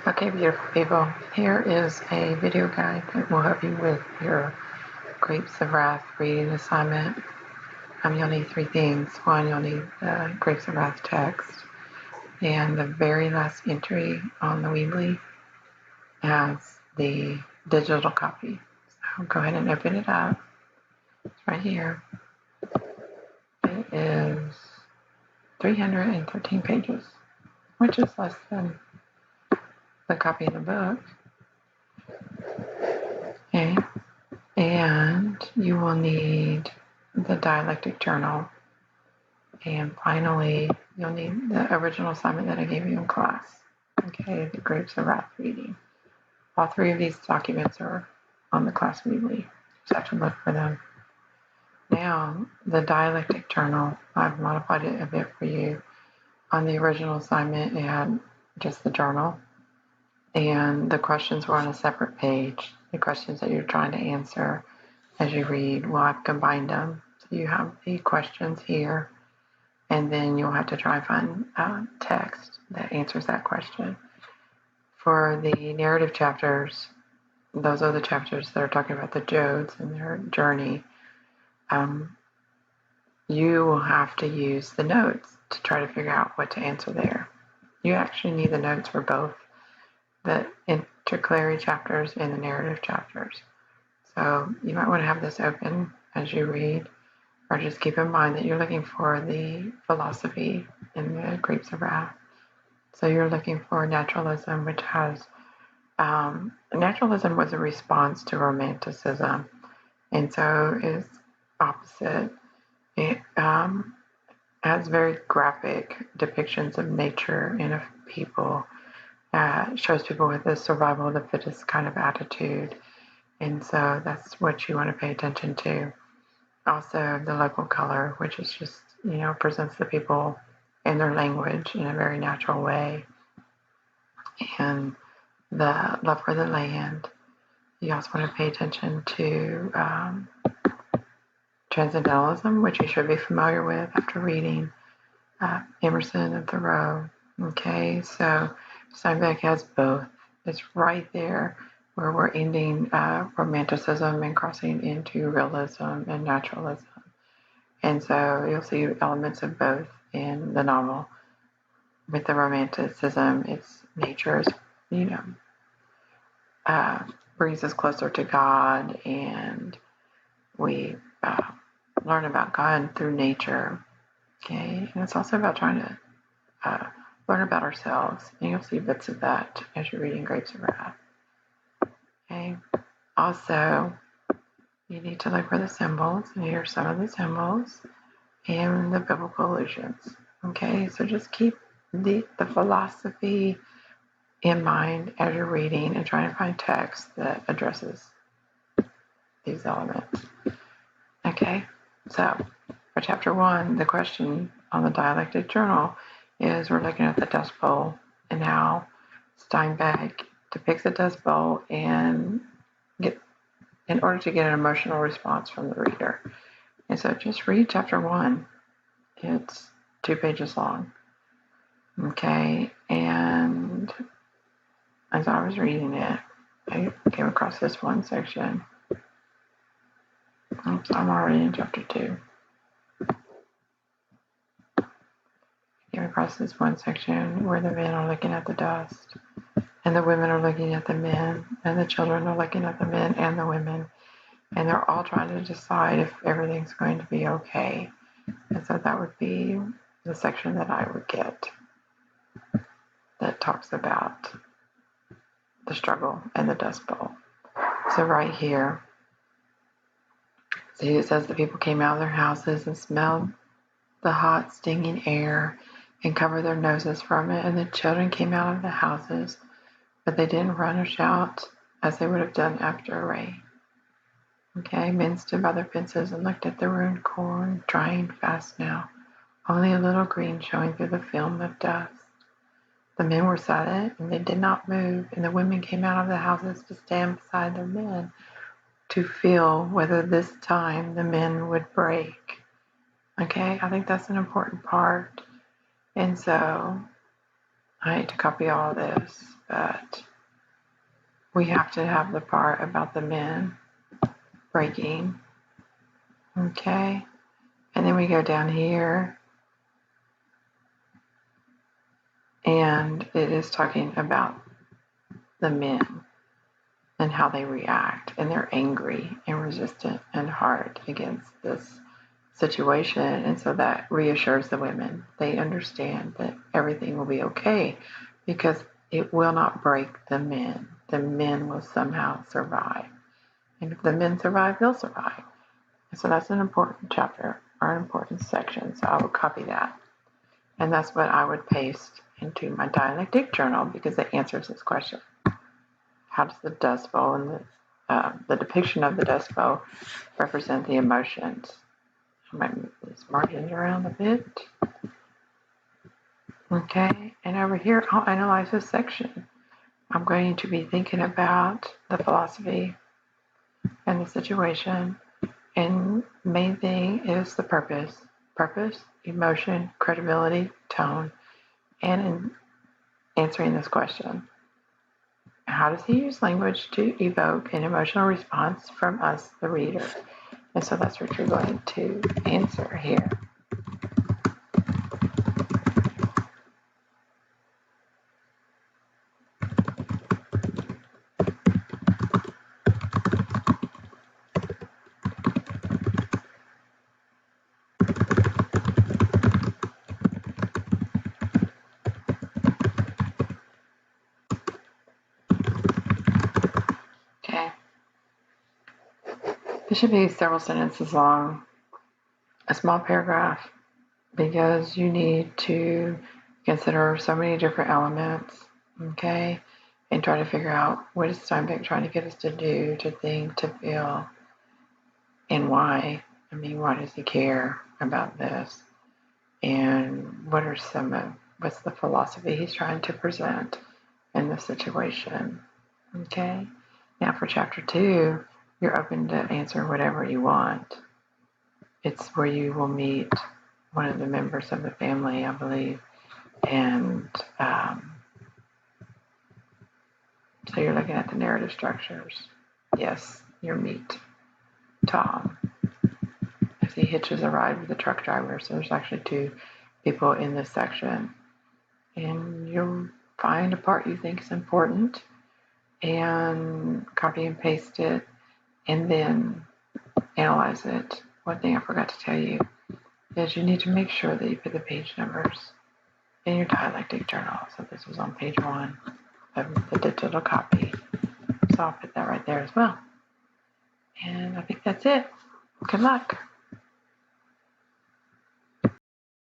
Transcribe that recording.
Okay, beautiful people, here is a video guide that will help you with your Grapes of Wrath reading assignment. You'll need three things. One, you'll need the Grapes of Wrath text, and the very last entry on the Weebly has the digital copy. So go ahead and open it up. It's right here. It is 313 pages, which is less than the copy of the book. Okay. And you will need the dialectic journal. And finally, you'll need the original assignment that I gave you in class. Okay, the Grapes of Wrath reading. All three of these documents are on the class Weebly. Just have to look for them. Now, the dialectic journal, I've modified it a bit for you. On the original assignment, it had just the journal, and the questions were on a separate page. The questions that you're trying to answer as you read, well, I've combined them. So you have the questions here, and then you'll have to try and find text that answers that question. For the narrative chapters, those are the chapters that are talking about the Jodes and their journey. You will have to use the notes to try to figure out what to answer there. You actually need the notes for both the intercalary chapters and the narrative chapters. So you might want to have this open as you read, or just keep in mind that you're looking for the philosophy in the Grapes of Wrath. So you're looking for naturalism, which has naturalism was a response to romanticism, and so is opposite. It has very graphic depictions of nature and of people. Shows people with a survival of the fittest kind of attitude, and so that's what you want to pay attention to. Also, the local color, which is just, presents the people and their language in a very natural way, and the love for the land. You also want to pay attention to transcendentalism, which you should be familiar with after reading Emerson and Thoreau. Okay, so Steinbeck has both. It's right there where we're ending romanticism and crossing into realism and naturalism. And so you'll see elements of both in the novel. With the romanticism, it's nature's, brings us closer to God, and we learn about God through nature. Okay, and it's also about trying to learn about ourselves, and you'll see bits of that as you're reading Grapes of Wrath. Okay, also you need to look for the symbols, and here are some of the symbols and the biblical allusions. Okay, so just keep the philosophy in mind as you're reading and trying to find text that addresses these elements. Okay, so for chapter 1, the question on the dialectic journal is we're looking at the Dust Bowl and how Steinbeck depicts the Dust Bowl in order to get an emotional response from the reader. And so just read chapter 1. It's 2 pages long. Okay, and as I was reading it, I came across this one section. Oops, I'm already in chapter 2. Came across this one section where the men are looking at the dust, and the women are looking at the men, and the children are looking at the men and the women, and they're all trying to decide if everything's going to be okay. And so that would be the section that I would get that talks about the struggle and the Dust Bowl. So right here, it says the people came out of their houses and smelled the hot, stinging air and covered their noses from it, and the children came out of the houses, but they didn't run or shout as they would have done after a rain. Okay, men stood by their fences and looked at the ruined corn, drying fast now, only a little green showing through the film of dust. The men were silent, and they did not move, and the women came out of the houses to stand beside their men to feel whether this time the men would break. Okay, I think that's an important part. And so I hate to copy all this, but we have to have the part about the men breaking. Okay. And then we go down here, and it is talking about the men and how they react, and they're angry and resistant and hard against this situation. And so that reassures the women. They understand that everything will be okay because it will not break the men. The men will somehow survive. And if the men survive, they'll survive. And so that's an important chapter or an important section. So I will copy that. And that's what I would paste into my dialectic journal because it answers this question. How does the Dust Bowl and the depiction of the Dust Bowl represent the emotions? I might move these margins around a bit. Okay, and over here, I'll analyze this section. I'm going to be thinking about the philosophy and the situation, and main thing is the purpose, emotion, credibility, tone, and in answering this question. How does he use language to evoke an emotional response from us, the reader? And so that's what you're going to answer here. Okay. This should be several sentences long, a small paragraph, because you need to consider so many different elements, okay, and try to figure out what is Steinbeck trying to get us to do, to think, to feel, and why. I mean, why does he care about this? And what's the philosophy he's trying to present in this situation? Okay. Now for chapter 2, you're open to answer whatever you want. It's where you will meet one of the members of the family, I believe. And so you're looking at the narrative structures. Yes, you'll meet Tom as he hitches a ride with the truck driver. So there's actually 2 people in this section. And you'll find a part you think is important and copy and paste it and then analyze it. One thing I forgot to tell you is you need to make sure that you put the page numbers in your dialectic journal. So this was on page 1 of the digital copy. So I'll put that right there as well. And I think that's it. Good luck.